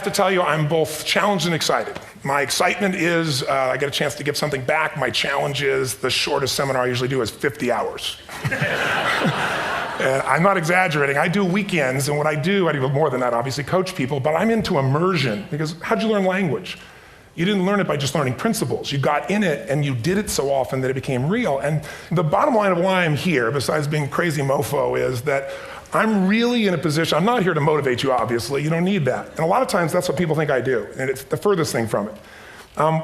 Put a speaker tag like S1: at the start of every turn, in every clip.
S1: have to tell you, I'm both challenged and excited. My excitement is I get a chance to give something back. My challenge is the shortest seminar I usually do is 50 hours. And I'm not exaggerating. I do weekends, and what I do more than that, obviously, coach people, but I'm into immersion, because how'd you learn language? You didn't learn it by just learning principles. You got in it, and you did it so often that it became real. And the bottom line of why I'm here, besides being a crazy mofo, is that I'm really in a position, I'm not here to motivate you, obviously. You don't need that. And a lot of times, that's what people think I do, and it's the furthest thing from it.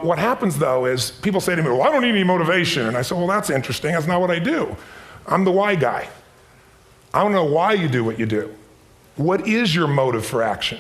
S1: What happens, though, is people say to me, well, I don't need any motivation. And I say, well, that's interesting. That's not what I do. I'm the why guy. I want to know why you do what you do. What is your motive for action?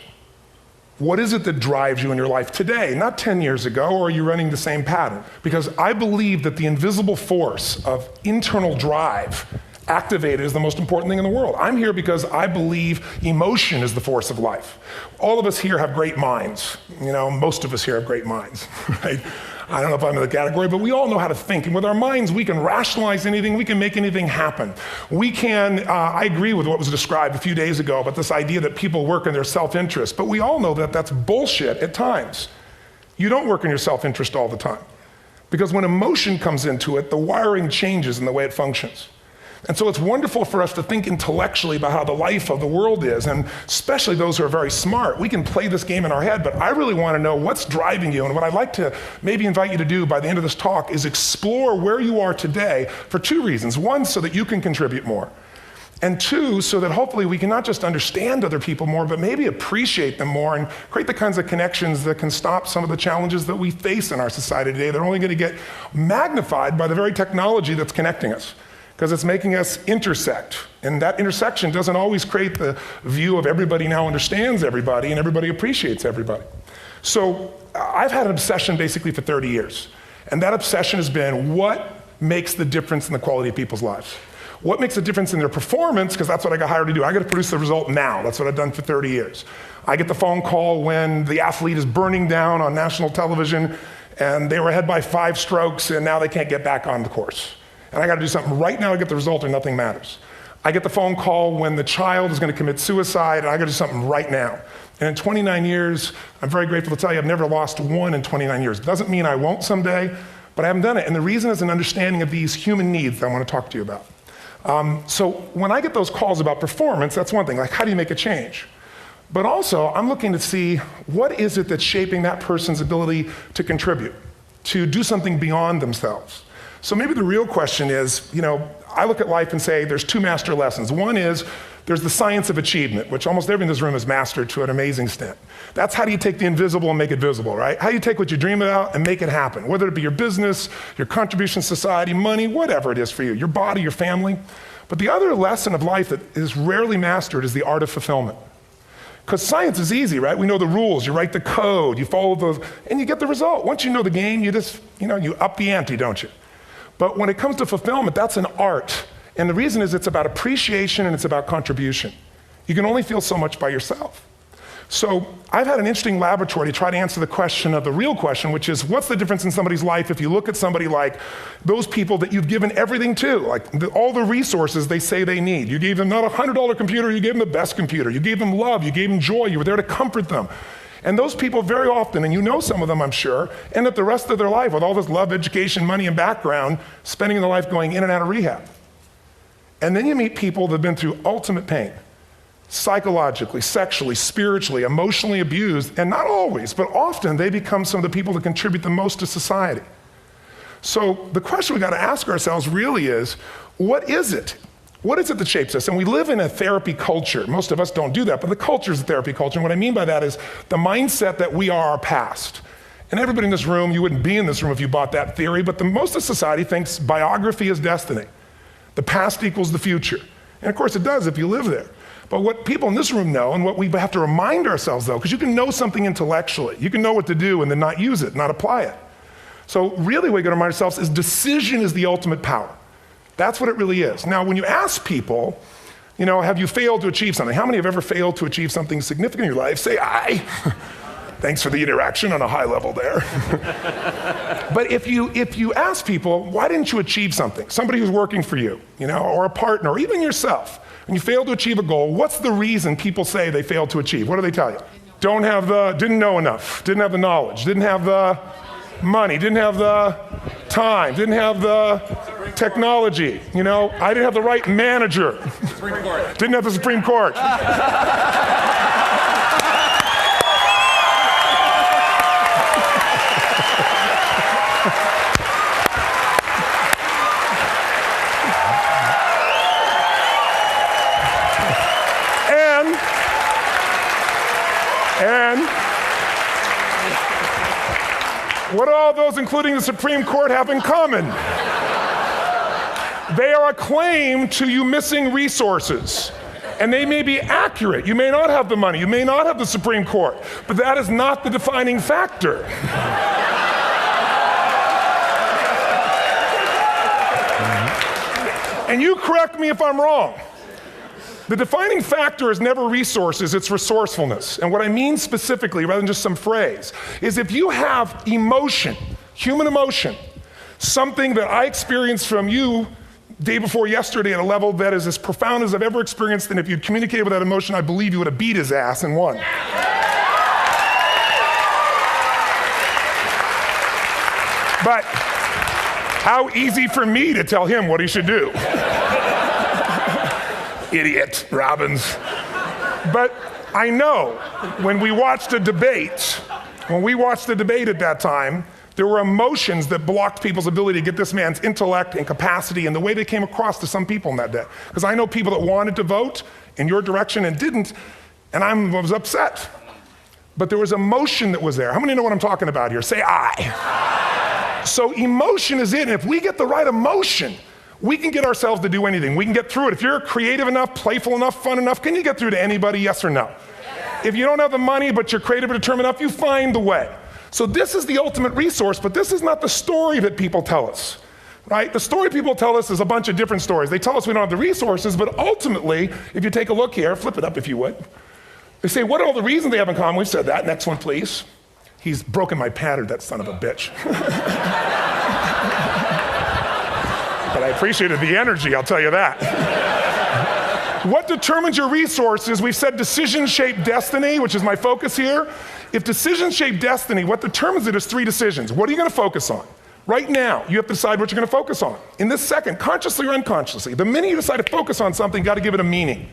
S1: What is it that drives you in your life today, not 10 years ago, or are you running the same pattern? Because I believe that the invisible force of internal drive activated is the most important thing in the world. I'm here because I believe emotion is the force of life. All of us here have great minds. You know, most of us here have great minds, right? I don't know if I'm in the category, but we all know how to think. And with our minds, we can rationalize anything. We can make anything happen. We can, I agree with what was described a few days ago about this idea that people work in their self-interest. But we all know that that's bullshit at times. You don't work in your self-interest all the time. Because when emotion comes into it, the wiring changes in the way it functions. And so it's wonderful for us to think intellectually about how the life of the world is, and especially those who are very smart. We can play this game in our head, but I really want to know what's driving you. And what I'd like to maybe invite you to do by the end of this talk is explore where you are today for two reasons. One, so that you can contribute more. And two, so that hopefully we can not just understand other people more, but maybe appreciate them more and create the kinds of connections that can stop some of the challenges that we face in our society today. They're only going to get magnified by the very technology that's connecting us, because it's making us intersect. And that intersection doesn't always create the view of everybody now understands everybody and everybody appreciates everybody. So I've had an obsession basically for 30 years. And that obsession has been what makes the difference in the quality of people's lives? What makes a difference in their performance? Because that's what I got hired to do. I got to produce the result now. That's what I've done for 30 years. I get the phone call when the athlete is burning down on national television and they were ahead by 5 strokes and now they can't get back on the course. And I got to do something right now to get the result or nothing matters. I get the phone call when the child is going to commit suicide, and I got to do something right now. And in 29 years, I'm very grateful to tell you I've never lost one in 29 years. It doesn't mean I won't someday, but I haven't done it. And the reason is an understanding of these human needs that I want to talk to you about. So when I get those calls about performance, that's one thing, like how do you make a change? But also, I'm looking to see what is it that's shaping that person's ability to contribute, to do something beyond themselves. So maybe the real question is, you know, I look at life and say there's 2 master lessons. One is there's the science of achievement, which almost everyone in this room has mastered to an amazing extent. That's how do you take the invisible and make it visible, right? How do you take what you dream about and make it happen, whether it be your business, your contribution to society, money, whatever it is for you, your body, your family. But the other lesson of life that is rarely mastered is the art of fulfillment. Because science is easy, right? We know the rules, you write the code, you follow those, and you get the result. Once you know the game, you just, you up the ante, don't you? But when it comes to fulfillment, that's an art. And the reason is it's about appreciation and it's about contribution. You can only feel so much by yourself. So I've had an interesting laboratory to try to answer the question of the real question, which is what's the difference in somebody's life if you look at somebody like those people that you've given everything to, like all the resources they say they need. You gave them not a $100 computer, you gave them the best computer. You gave them love, you gave them joy, you were there to comfort them. And those people very often, and you know some of them I'm sure, end up the rest of their life with all this love, education, money, and background, spending their life going in and out of rehab. And then you meet people that have been through ultimate pain, psychologically, sexually, spiritually, emotionally abused, and not always, but often they become some of the people that contribute the most to society. So the question we got to ask ourselves really is, what is it? What is it that shapes us? And we live in a therapy culture. Most of us don't do that, but the culture is a therapy culture. And what I mean by that is the mindset that we are our past. And everybody in this room, you wouldn't be in this room if you bought that theory, but most of society thinks biography is destiny. The past equals the future. And of course it does if you live there. But what people in this room know, and what we have to remind ourselves though, because you can know something intellectually, you can know what to do and then not use it, not apply it. So really what we got to remind ourselves is decision is the ultimate power. That's what it really is. Now, when you ask people, have you failed to achieve something? How many have ever failed to achieve something significant in your life? Say aye. Thanks for the interaction on a high level there. But if you ask people, why didn't you achieve something? Somebody who's working for you, or a partner, or even yourself, and you failed to achieve a goal, what's the reason people say they failed to achieve? What do they tell you? didn't know enough, didn't have the knowledge, didn't have the money, didn't have the time, didn't have the technology, I didn't have the right manager. Didn't have the Supreme Court. And what do all those, including the Supreme Court, have in common? They are a claim to you missing resources. And they may be accurate. You may not have the money. You may not have the Supreme Court. But that is not the defining factor. And you correct me if I'm wrong. The defining factor is never resources, it's resourcefulness. And what I mean specifically, rather than just some phrase, is if you have emotion, human emotion, something that I experienced from you day before yesterday at a level that is as profound as I've ever experienced, and if you'd communicated with that emotion, I believe you would have beat his ass and won. But how easy for me to tell him what he should do. Idiot, Robbins. But I know when we watched a debate, at that time, there were emotions that blocked people's ability to get this man's intellect and capacity and the way they came across to some people in that day. Because I know people that wanted to vote in your direction and didn't, and I was upset. But there was emotion that was there. How many know what I'm talking about here? Say I. So emotion is it, and if we get the right emotion, we can get ourselves to do anything. We can get through it. If you're creative enough, playful enough, fun enough, can you get through to anybody, yes or no? If you don't have the money, but you're creative and determined enough, you find the way. So this is the ultimate resource, but this is not the story that people tell us, right? The story people tell us is a bunch of different stories. They tell us we don't have the resources, but ultimately, if you take a look here, flip it up if you would. They say, what are all the reasons they have in common? We've said that. Next one, please. He's broken my pattern, that son of a bitch. But I appreciated the energy, I'll tell you that. What determines your resources? We've said decisions shape destiny, which is my focus here. If decisions shape destiny, what determines it is 3 decisions. What are you going to focus on? Right now, you have to decide what you're going to focus on. In this second, consciously or unconsciously, the minute you decide to focus on something, you got to give it a meaning.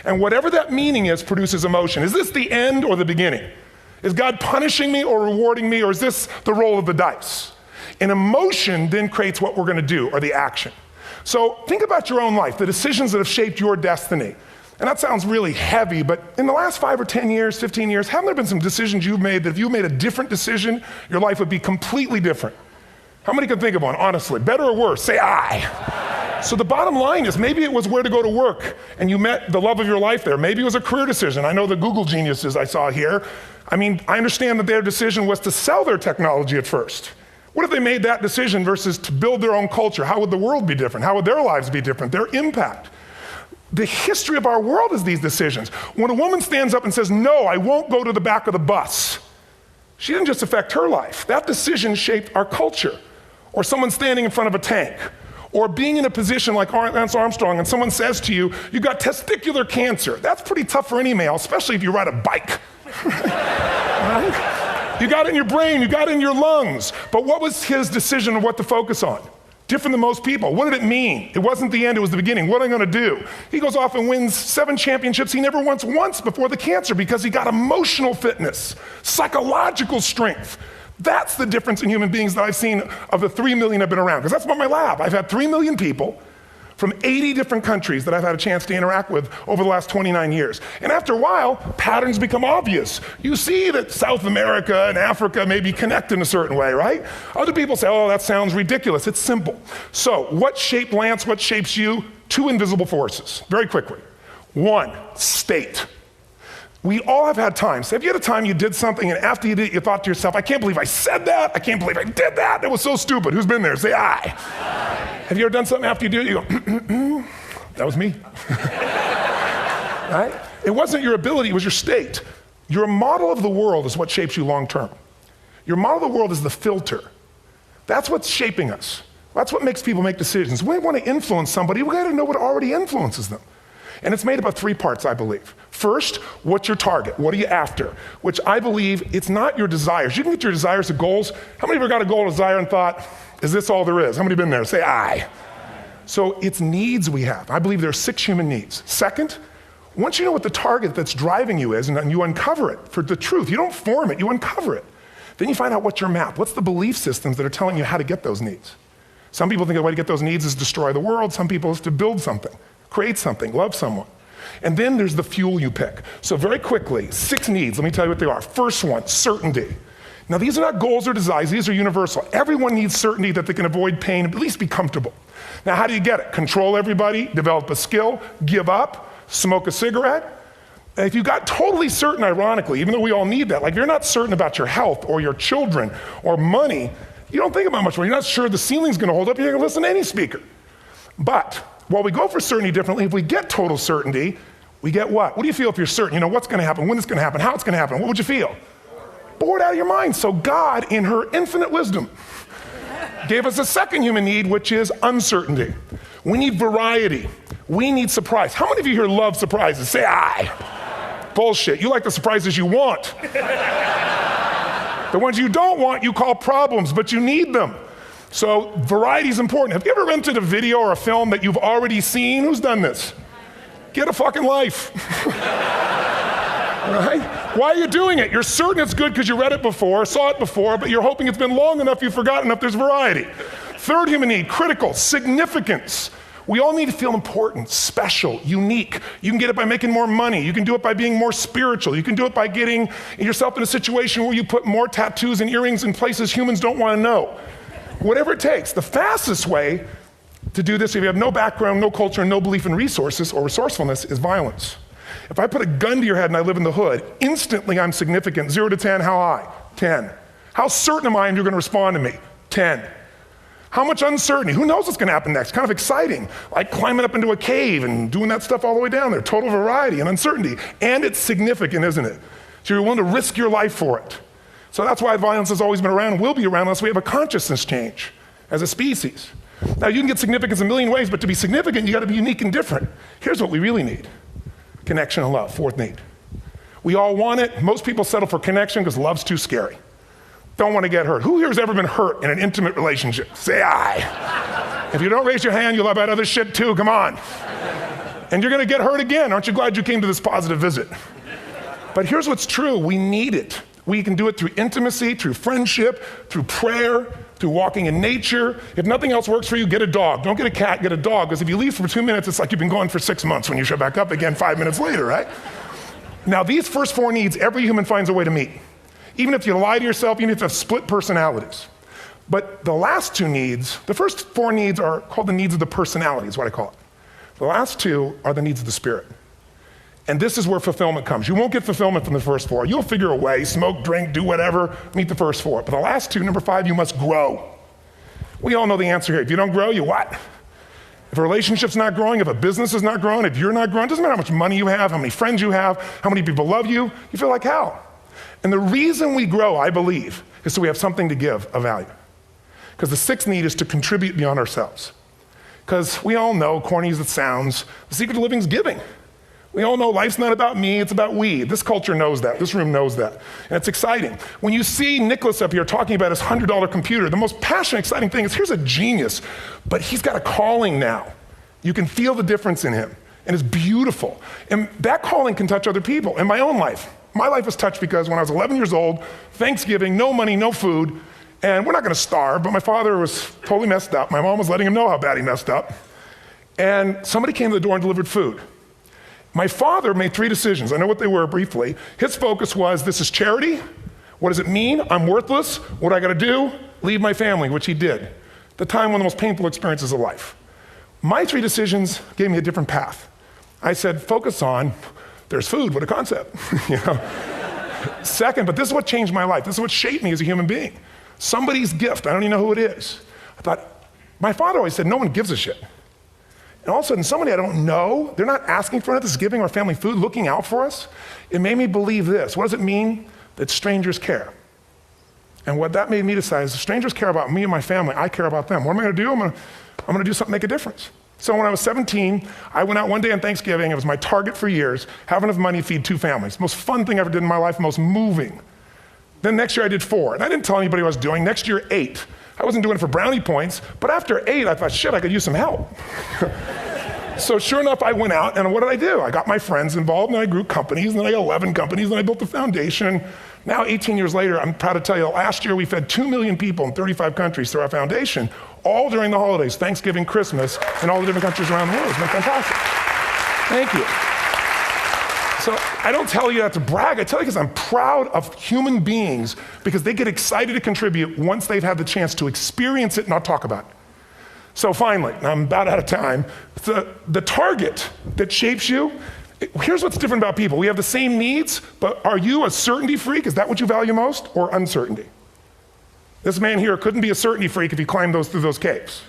S1: And whatever that meaning is produces emotion. Is this the end or the beginning? Is God punishing me or rewarding me, or is this the roll of the dice? And emotion then creates what we're going to do, or the action. So think about your own life, the decisions that have shaped your destiny. And that sounds really heavy, but in the last 5 or 10 years, 15 years, haven't there been some decisions you've made that if you made a different decision, your life would be completely different? How many can think of one, honestly? Better or worse? Say I. So the bottom line is maybe it was where to go to work and you met the love of your life there. Maybe it was a career decision. I know the Google geniuses I saw here. I understand that their decision was to sell their technology at first. What if they made that decision versus to build their own culture? How would the world be different? How would their lives be different? Their impact. The history of our world is these decisions. When a woman stands up and says, no, I won't go to the back of the bus, she didn't just affect her life. That decision shaped our culture. Or someone standing in front of a tank. Or being in a position like Lance Armstrong and someone says to you, you got testicular cancer. That's pretty tough for any male, especially if you ride a bike. Right? You got it in your brain, you got it in your lungs. But what was his decision of what to focus on? Different than most people. What did it mean? It wasn't the end, it was the beginning. What am I gonna do? He goes off and wins 7 championships he never won once before the cancer because he got emotional fitness, psychological strength. That's the difference in human beings that I've seen of the 3 million I've been around. Because that's what my lab. I've had 3 million people from 80 different countries that I've had a chance to interact with over the last 29 years. And after a while, patterns become obvious. You see that South America and Africa maybe connect in a certain way, right? Other people say, oh, that sounds ridiculous. It's simple. So what shaped Lance? What shapes you? 2 invisible forces, very quickly. 1, state. We all have had times. Have you had a time you did something and after you did it, you thought to yourself, I can't believe I said that. I can't believe I did that. That was so stupid. Who's been there? Say I. Have you ever done something after you do it, you go, that was me. Right? It wasn't your ability, it was your state. Your model of the world is what shapes you long term. Your model of the world is the filter. That's what's shaping us. That's what makes people make decisions. When we want to influence somebody, we got to know what already influences them. And it's made up of 3 parts, I believe. First, what's your target? What are you after? Which I believe it's not your desires. You can get your desires to goals. How many of you got a goal or desire and thought, is this all there is? How many have been there? Say aye. So it's needs we have. I believe there are 6 human needs. Second, once you know what the target that's driving you is and you uncover it for the truth, you don't form it, you uncover it. Then you find out what's your map. What's the belief systems that are telling you how to get those needs? Some people think the way to get those needs is destroy the world. Some people is to build something, create something, love someone. And then there's the fuel you pick. So very quickly, 6 needs, let me tell you what they are. First one, certainty. Now these are not goals or desires, these are universal. Everyone needs certainty that they can avoid pain, at least be comfortable. Now how do you get it? Control everybody, develop a skill, give up, smoke a cigarette. If you got totally certain, ironically, even though we all need that, like if you're not certain about your health or your children or money, you don't think about much more. You're not sure the ceiling's gonna hold up, you're gonna listen to any speaker. But while we go for certainty differently, if we get total certainty, we get what? What do you feel if you're certain? You know what's gonna happen, when it's gonna happen, how it's gonna happen, what would you feel? Bored out of your mind. So God, in her infinite wisdom, gave us a second human need, which is uncertainty. We need variety. We need surprise. How many of you here love surprises? Say aye. Bullshit. You like the surprises you want. The ones you don't want, you call problems, but you need them. So variety is important. Have you ever rented a video or a film that you've already seen? Who's done this? Get a fucking life. Right? Why are you doing it? You're certain it's good because you read it before, saw it before, but you're hoping it's been long enough you've forgotten enough there's variety. Third human need, critical, significance. We all need to feel important, special, unique. You can get it by making more money. You can do it by being more spiritual. You can do it by getting yourself in a situation where you put more tattoos and earrings in places humans don't want to know. Whatever it takes. The fastest way to do this, if you have no background, no culture, and no belief in resources or resourcefulness, is violence. If I put a gun to your head and I live in the hood, instantly I'm significant. 0 to 10, how high? 10. How certain am I you're going to respond to me? 10. How much uncertainty? Who knows what's going to happen next? Kind of exciting, like climbing up into a cave and doing that stuff all the way down there. Total variety and uncertainty. And it's significant, isn't it? So you're willing to risk your life for it. So that's why violence has always been around and will be around unless we have a consciousness change as a species. Now you can get significance a million ways, but to be significant, you got to be unique and different. Here's what we really need. Connection and love, fourth need. We all want it. Most people settle for connection because love's too scary. Don't want to get hurt. Who here has ever been hurt in an intimate relationship? Say aye. If you don't raise your hand, you'll have about other shit too, come on. And you're gonna get hurt again. Aren't you glad you came to this positive visit? But here's what's true, we need it. We can do it through intimacy, through friendship, through prayer, through walking in nature. If nothing else works for you, get a dog. Don't get a cat, get a dog. Because if you leave for 2 minutes, it's like you've been gone for 6 months when you show back up again 5 minutes later, right? Now these first 4 needs, every human finds a way to meet. Even if you lie to yourself, even if you have split personalities. But the last 2 needs, the first 4 needs are called the needs of the personality, is what I call it. The last 2 are the needs of the spirit. And this is where fulfillment comes. You won't get fulfillment from the first 4. You'll figure a way, smoke, drink, do whatever, meet the first 4. But the last 2, number 5, you must grow. We all know the answer here. If you don't grow, you what? If a relationship's not growing, if a business is not growing, if you're not growing, it doesn't matter how much money you have, how many friends you have, how many people love you, you feel like hell. And the reason we grow, I believe, is so we have something to give of value. Because the 6th need is to contribute beyond ourselves. Because we all know, corny as it sounds, the secret to living is giving. We all know life's not about me, it's about we. This culture knows that, this room knows that. And it's exciting. When you see Nicholas up here talking about his $100 computer, the most passionate, exciting thing is here's a genius, but he's got a calling now. You can feel the difference in him, and it's beautiful. And that calling can touch other people. In my own life, my life was touched because when I was 11 years old, Thanksgiving, no money, no food, and we're not gonna starve, but my father was totally messed up. My mom was letting him know how bad he messed up. And somebody came to the door and delivered food. My father made 3 decisions. I know what they were briefly. His focus was, this is charity. What does it mean? I'm worthless. What do I gotta do? Leave my family, which he did. The time, one of the most painful experiences of life. My 3 decisions gave me a different path. I said, focus on, there's food, what a concept. You know? Second, but this is what changed my life. This is what shaped me as a human being. Somebody's gift, I don't even know who it is. I thought, my father always said, no one gives a shit. And all of a sudden, somebody I don't know, they're not asking for it, this is giving our family food, looking out for us. It made me believe this. What does it mean? That strangers care. And what that made me decide is if strangers care about me and my family, I care about them. What am I gonna do? I'm gonna do something to make a difference. So when I was 17, I went out one day on Thanksgiving. It was my target for years, have enough money to feed 2 families. Most fun thing I ever did in my life, most moving. Then next year I did 4, and I didn't tell anybody what I was doing. Next year, 8. I wasn't doing it for brownie points, but after 8, I thought, shit, I could use some help. So sure enough, I went out, and what did I do? I got my friends involved, and I grew companies, and then I got 11 companies, and I built the foundation. Now, 18 years later, I'm proud to tell you, last year we fed 2 million people in 35 countries through our foundation, all during the holidays, Thanksgiving, Christmas, in all the different countries around the world. It's been fantastic. Thank you. So I don't tell you that to brag, I tell you because I'm proud of human beings because they get excited to contribute once they've had the chance to experience it, not talk about it. So finally, I'm about out of time, the target that shapes you, here's what's different about people. We have the same needs, but are you a certainty freak? Is that what you value most, or uncertainty? This man here couldn't be a certainty freak if he climbed through those caves.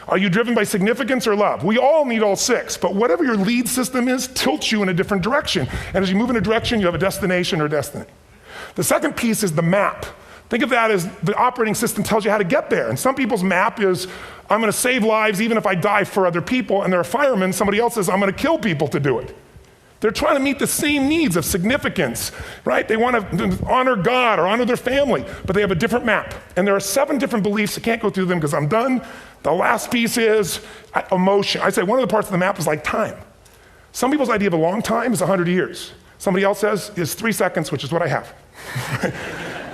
S1: Are you driven by significance or love? We all need all 6, but whatever your lead system is tilts you in a different direction. And as you move in a direction, you have a destination or destiny. The second piece is the map. Think of that as the operating system tells you how to get there. And some people's map is, I'm gonna save lives even if I die for other people, and they're a fireman. Somebody else says, I'm gonna kill people to do it. They're trying to meet the same needs of significance, right? They want to honor God or honor their family, but they have a different map. And there are 7 different beliefs. I can't go through them because I'm done. The last piece is emotion. I say one of the parts of the map is like time. Some people's idea of a long time is 100 years. Somebody else says is 3 seconds, which is what I have.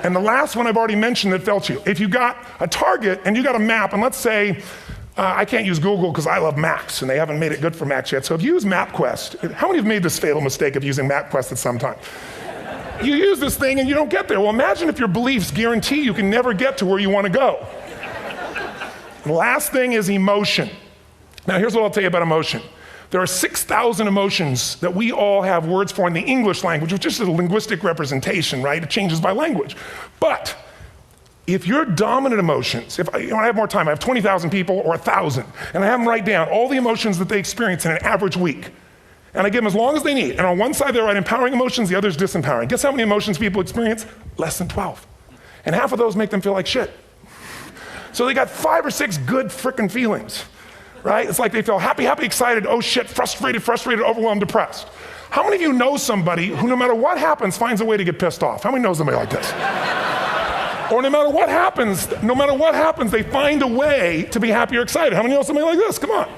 S1: And the last one I've already mentioned that felt you. If you got a target and you got a map, and let's say, I can't use Google because I love Macs, and they haven't made it good for Macs yet. So if you use MapQuest, how many have made this fatal mistake of using MapQuest at some time? You use this thing and you don't get there. Well, imagine if your beliefs guarantee you can never get to where you want to go. The last thing is emotion. Now here's what I'll tell you about emotion. There are 6,000 emotions that we all have words for in the English language, which is a linguistic representation, right? It changes by language. But if your dominant emotions, if I have more time, I have 20,000 people or 1,000, and I have them write down all the emotions that they experience in an average week. And I give them as long as they need. And on one side they write empowering emotions, the other is disempowering. Guess how many emotions people experience? Less than 12. And half of those make them feel like shit. So they got 5 or 6 good frickin' feelings, right? It's like they feel happy, happy, excited, oh shit, frustrated, overwhelmed, depressed. How many of you know somebody who no matter what happens finds a way to get pissed off? How many know somebody like this? Or no matter what happens, they find a way to be happy or excited. How many know somebody like this? Come on.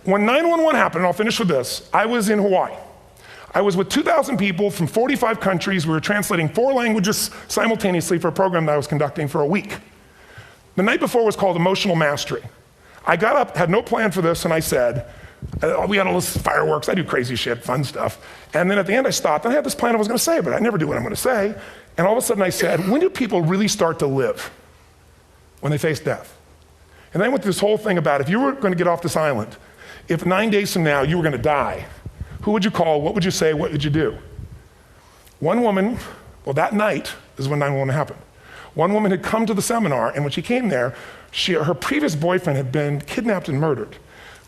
S1: When 911 happened, and I'll finish with this, I was in Hawaii. I was with 2,000 people from 45 countries. We were translating 4 languages simultaneously for a program that I was conducting for a week. The night before was called Emotional Mastery. I got up, had no plan for this, and I said, we had all this fireworks, I do crazy shit, fun stuff. And then at the end I stopped, and I had this plan I was gonna say, but I never do what I'm gonna say. And all of a sudden I said, when do people really start to live? When they face death. And then I went through this whole thing about if you were gonna get off this island, if 9 days from now you were gonna die, who would you call, what would you say, what would you do? One woman, well that night is when 911 happened. One woman had come to the seminar, and when she came there, her previous boyfriend had been kidnapped and murdered.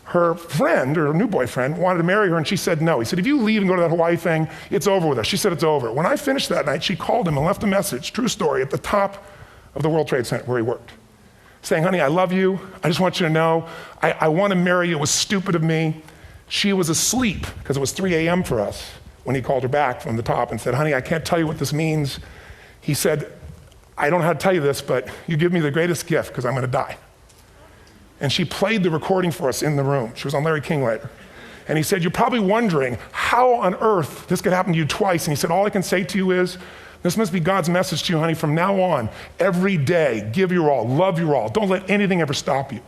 S1: Her friend, or her new boyfriend, wanted to marry her, and she said no. He said, if you leave and go to that Hawaii thing, it's over with us. She said it's over. When I finished that night, she called him and left a message, true story, at the top of the World Trade Center where he worked, saying, honey, I love you. I just want you to know, I want to marry you. It was stupid of me. She was asleep, because it was 3 a.m. for us, when he called her back from the top and said, honey, I can't tell you what this means. He said, I don't know how to tell you this, but you give me the greatest gift because I'm going to die. And she played the recording for us in the room. She was on Larry King later. And he said, you're probably wondering how on earth this could happen to you twice. And he said, all I can say to you is, this must be God's message to you, honey. From now on, every day, give your all, love your all. Don't let anything ever stop you.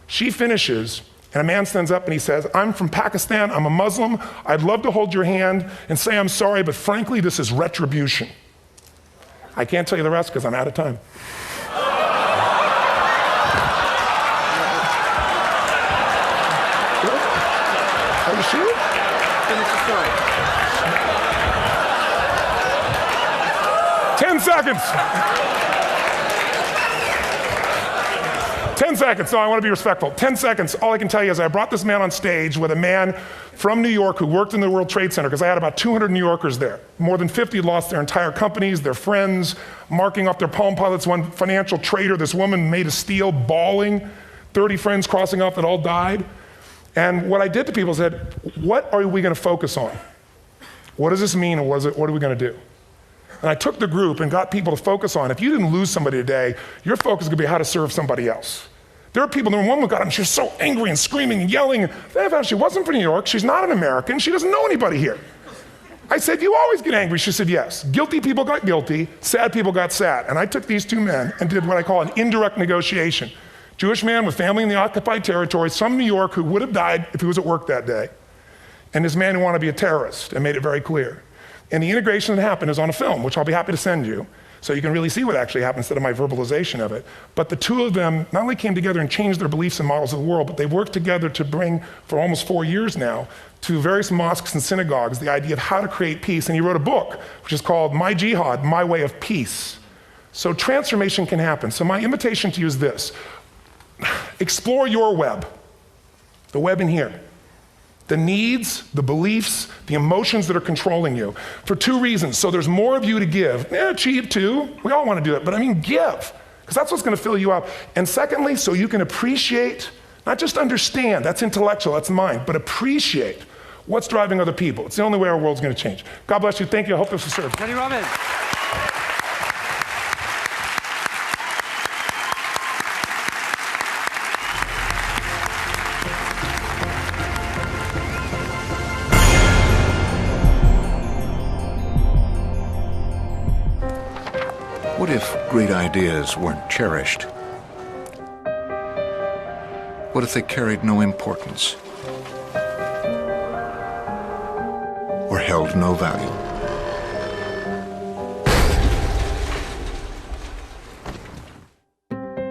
S1: She finishes, and a man stands up and he says, I'm from Pakistan, I'm a Muslim. I'd love to hold your hand and say I'm sorry, but frankly, this is retribution. I can't tell you the rest because I'm out of time. Are you sure? Finish the story. 10 seconds. 10 seconds, no, I want to be respectful. 10 seconds, all I can tell you is I brought this man on stage with a man from New York who worked in the World Trade Center, because I had about 200 New Yorkers there. More than 50 had lost their entire companies, their friends, marking off their Palm Pilots. One financial trader, this woman made of steel, bawling, 30 friends crossing off that all died. And what I did to people is said, what are we going to focus on? What does this mean, and what are we going to do? And I took the group and got people to focus on, if you didn't lose somebody today, your focus is going to be how to serve somebody else. There are people, the woman got up and she was so angry and screaming and yelling. And she wasn't from New York, she's not an American, she doesn't know anybody here. I said, you always get angry. She said, yes. Guilty people got guilty, sad people got sad. And I took these two men and did what I call an indirect negotiation. Jewish man with family in the occupied territory, some New York who would have died if he was at work that day. And this man who wanted to be a terrorist, and made it very clear. And the integration that happened is on a film, which I'll be happy to send you, so you can really see what actually happened instead of my verbalization of it. But the two of them not only came together and changed their beliefs and models of the world, but they worked together to bring, for almost 4 years now, to various mosques and synagogues, the idea of how to create peace. And he wrote a book, which is called My Jihad, My Way of Peace. So transformation can happen. So my invitation to you is this. Explore your web, the web in here. The needs, the beliefs, the emotions that are controlling you, for two reasons. So there's more of you to give. Achieve too, we all want to do it, but I mean give, because that's what's going to fill you up. And secondly, so you can appreciate, not just understand, that's intellectual, that's mind, but appreciate what's driving other people. It's the only way our world's going to change. God bless you, thank you, I hope this will serve.
S2: Tony Robbins.
S3: What if great ideas weren't cherished? What if they carried no importance? Or held no value?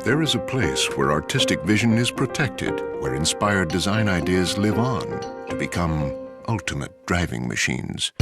S3: There is a place where artistic vision is protected, where inspired design ideas live on to become ultimate driving machines.